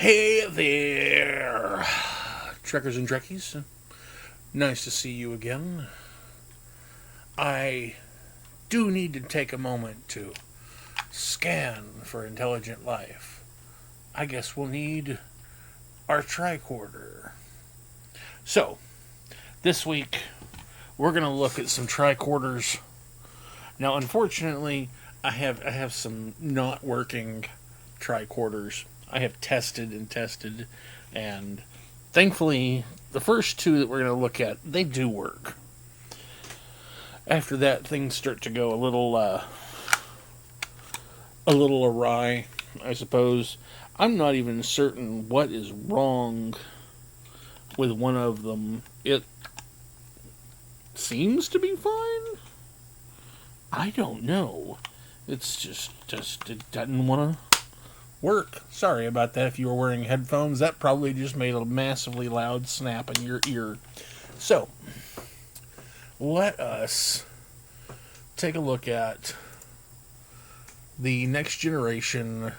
Hey there, Trekkers and Trekkies. Nice to see you again. I do need to take a moment to scan for intelligent life. I guess we'll need our tricorder. So, this week we're going to look at some tricorders. Now, unfortunately, I have some not working tricorders. I have tested, and thankfully, the first two that we're going to look at, they do work. After that, things start to go a little awry, I suppose. I'm not even certain what is wrong with one of them. It seems to be fine. I don't know. It's just it doesn't want to work. Sorry about that if you were wearing headphones. That probably just made a massively loud snap in your ear. So, let us take a look at the next generation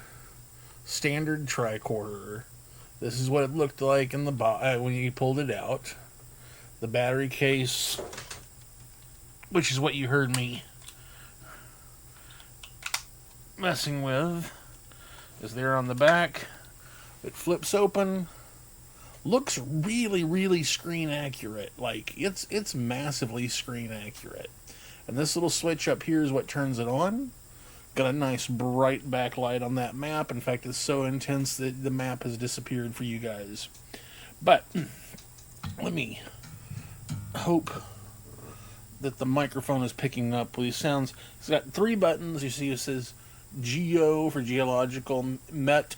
standard tricorder. This is what it looked like in the when you pulled it out. The battery case, which is what you heard me messing with, is there on the back. It flips open. Looks really screen accurate. Like it's massively screen accurate. And this little switch up here is what turns it on. Got a nice bright backlight on that map. In fact, it's so intense that the map has disappeared for you guys. But let me hope that the microphone is picking up these sounds. It's got 3 buttons. You see it says Geo for geological, Met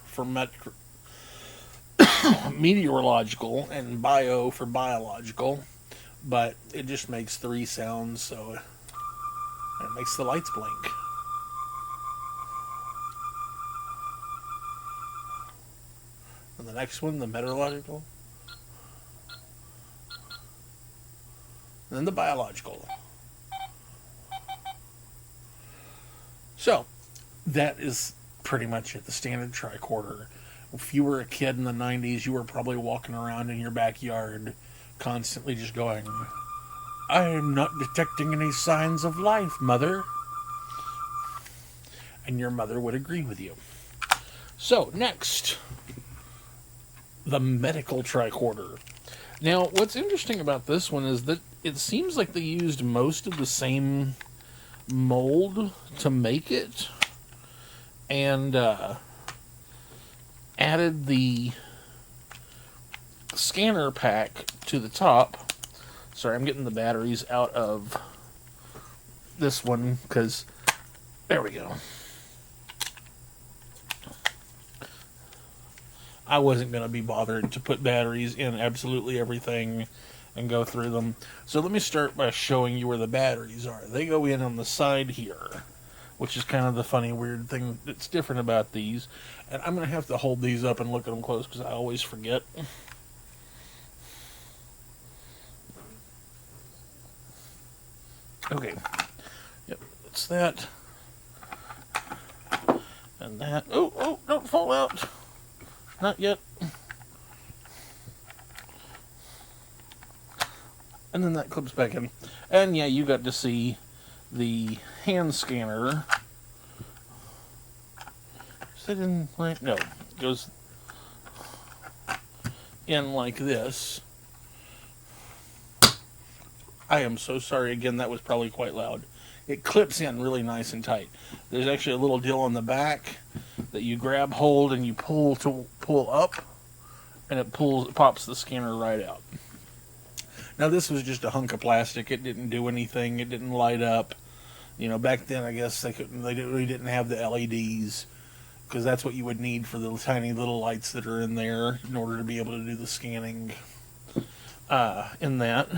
for meteorological, and Bio for biological. But it just makes 3 sounds, so it makes the lights blink. And the next one, the meteorological. And then the biological. So, that is pretty much it, the standard tricorder. If you were a kid in the 90s, you were probably walking around in your backyard constantly just going, I am not detecting any signs of life, Mother. And your mother would agree with you. So, next, the medical tricorder. Now, what's interesting about this one is that it seems like they used most of the same mold to make it, and added the scanner pack to the top. Sorry, I'm getting the batteries out of this one because there we go. I wasn't going to be bothered to put batteries in absolutely everything and go through them. So let me start by showing you where the batteries are. They go in on the side here, which is kind of the funny, weird thing that's different about these. And I'm going to have to hold these up and look at them close because I always forget. Okay. Yep, that's that. And that. Oh, don't fall out. Not yet. And then that clips back in. And yeah, you got to see the hand scanner. Is it in like, no, it goes in like this. I am so sorry again, that was probably quite loud. It clips in really nice and tight. There's actually a little deal on the back that you grab hold and you pull up, and it pops the scanner right out. Now this was just a hunk of plastic. It didn't do anything. It didn't light up. You know, back then I guess they really didn't have the LEDs, because that's what you would need for the tiny little lights that are in there in order to be able to do the scanning in that.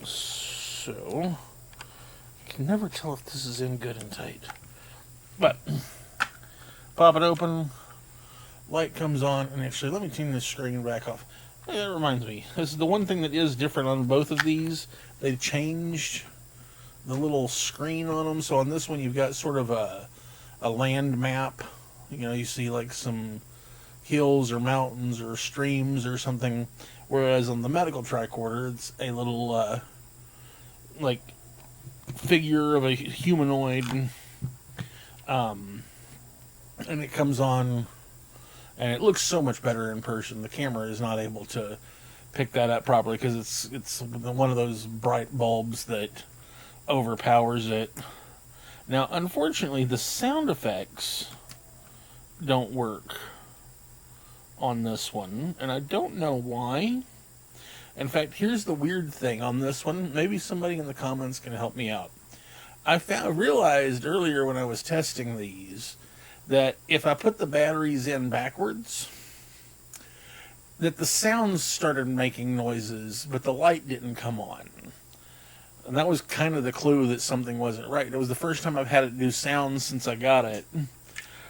So, I can never tell if this is in good and tight. But, pop it open, light comes on, and actually, let me turn this screen back off. That reminds me, this is the one thing that is different on both of these. They've changed the little screen on them. So on this one, you've got sort of a a land map. You see like some hills or mountains or streams or something. Whereas on the medical tricorder, it's a little like figure of a humanoid, and it comes on, and it looks so much better in person. The camera is not able to pick that up properly because it's one of those bright bulbs that overpowers it. Now, unfortunately, the sound effects don't work on this one, and I don't know why. In fact, here's the weird thing on this one. Maybe somebody in the comments can help me out. I realized earlier when I was testing these that if I put the batteries in backwards, that the sounds started making noises, but the light didn't come on. And that was kind of the clue that something wasn't right. It was the first time I've had it do sounds since I got it.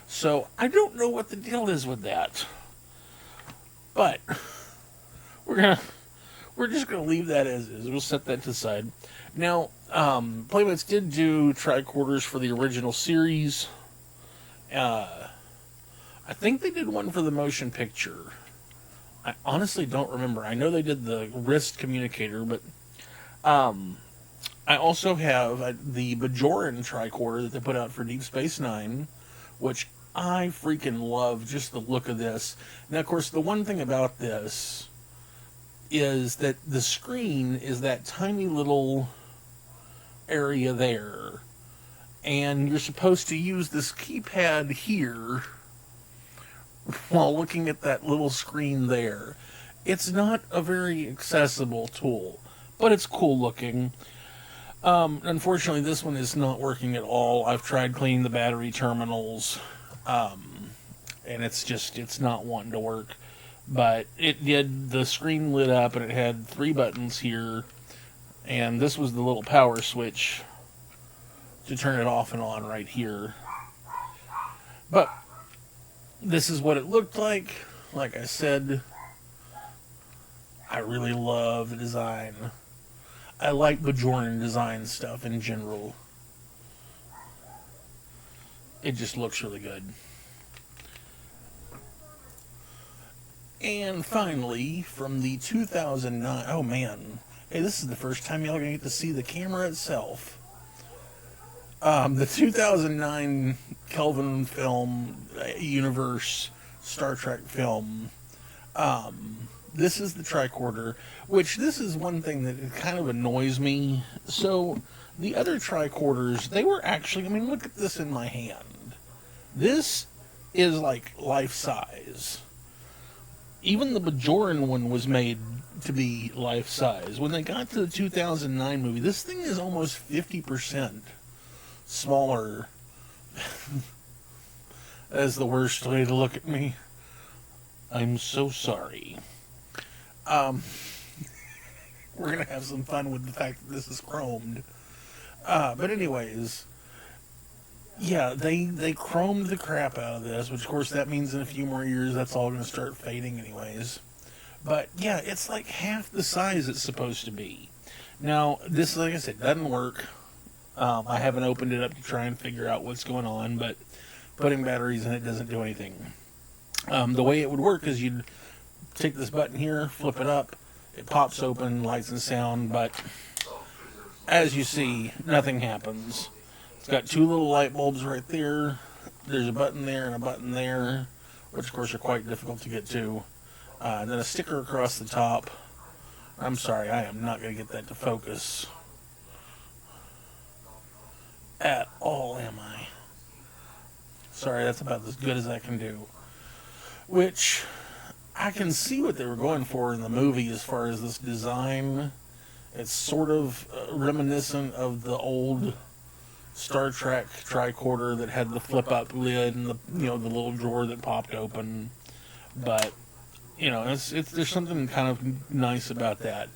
So I don't know what the deal is with that. But we're just gonna leave that as is. We'll set that to the side. Now, Playmates did do tricorders for the original series. I think they did one for the motion picture. I honestly don't remember. I know they did the wrist communicator, but I also have the Bajoran tricorder that they put out for Deep Space Nine, which I freaking love just the look of this. Now, of course, the one thing about this is that the screen is that tiny little area there, and you're supposed to use this keypad here while looking at that little screen there. It's not a very accessible tool, but it's cool looking. Unfortunately, this one is not working at all. I've tried cleaning the battery terminals, and it's not wanting to work. But it did, the screen lit up, and it had 3 buttons here, and this was the little power switch to turn it off and on right here. But this is what it looked like. Like I said, I really love the design. I like Bajoran design stuff in general. It just looks really good. And finally, from the 2009... Oh, man. Hey, this is the first time y'all are going to get to see the camera itself. The 2009 Kelvin film universe Star Trek film. This is the tricorder, which this is one thing that kind of annoys me. So, the other tricorders, they were actually... I mean, look at this in my hand. This is like life-size. Even the Bajoran one was made to be life-size. When they got to the 2009 movie, this thing is almost 50% smaller. That's the worst way to look at me. I'm so sorry. We're going to have some fun with the fact that this is chromed. But anyways, yeah, they chromed the crap out of this, which of course that means in a few more years that's all going to start fading anyways. But yeah, it's like half the size it's supposed to be. Now, this, like I said, doesn't work. I haven't opened it up to try and figure out what's going on, but putting batteries in it doesn't do anything. The way it would work is you'd take this button here, flip it up, it pops open, lights and sound, but as you see, nothing happens. It's got 2 little light bulbs right there. There's a button there and a button there, which of course are quite difficult to get to. And then a sticker across the top. I'm sorry, I am not going to get that to focus at all, am I? Sorry, that's about as good as I can do. Which, I can see what they were going for in the movie as far as this design. It's sort of reminiscent of the old Star Trek tricorder that had the flip-up lid and the little drawer that popped open. But there's something kind of nice about that.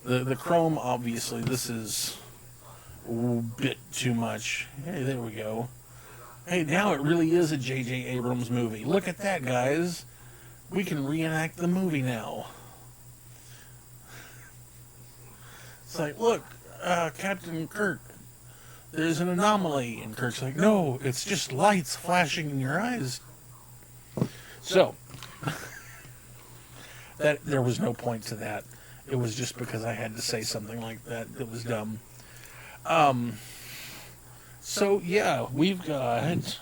The chrome, obviously, this is a bit too much. Hey, there we go. Hey, now it really is a J.J. Abrams movie. Look at that, guys. We can reenact the movie now. It's like, look, Captain Kirk, there's an anomaly. And Kirk's like, no, it's just lights flashing in your eyes. So, that there was no point to that. It was just because I had to say something like that that was dumb. So, yeah, we've got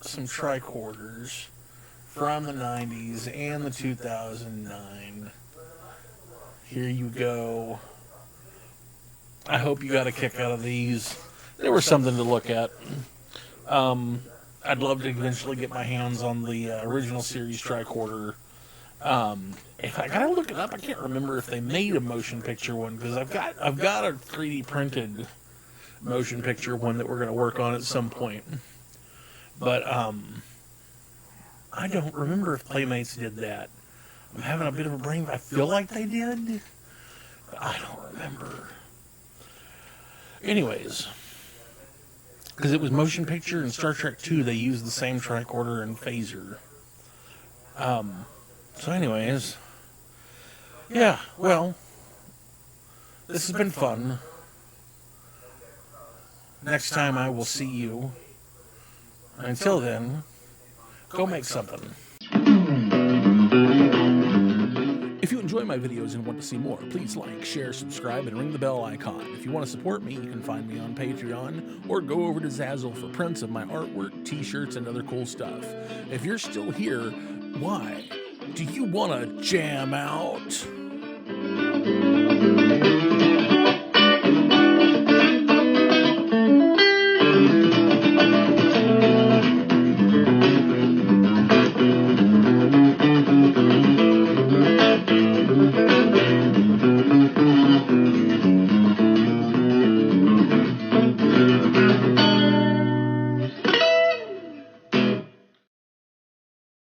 some tricorders from the 90s and the 2009. Here you go. I hope you got a kick out of these. They were something to look at. I'd love to eventually get my hands on the original series tricorder. If I gotta look it up, I can't remember if they made a motion picture one, because I've got a 3D printed motion picture one that we're gonna work on at some point. But I don't remember if Playmates did that. I'm having a bit of a brain. I feel like they did, but I don't remember. Anyways, because it was motion picture and Star Trek 2, they used the same tricorder and phaser. So anyways, yeah, well, this has been fun. Next time I will see you. Until then, go make something. If you enjoy my videos and want to see more, please like, share, subscribe, and ring the bell icon. If you want to support me, you can find me on Patreon, or go over to Zazzle for prints of my artwork, t-shirts, and other cool stuff. If you're still here, why? Do you want to jam out?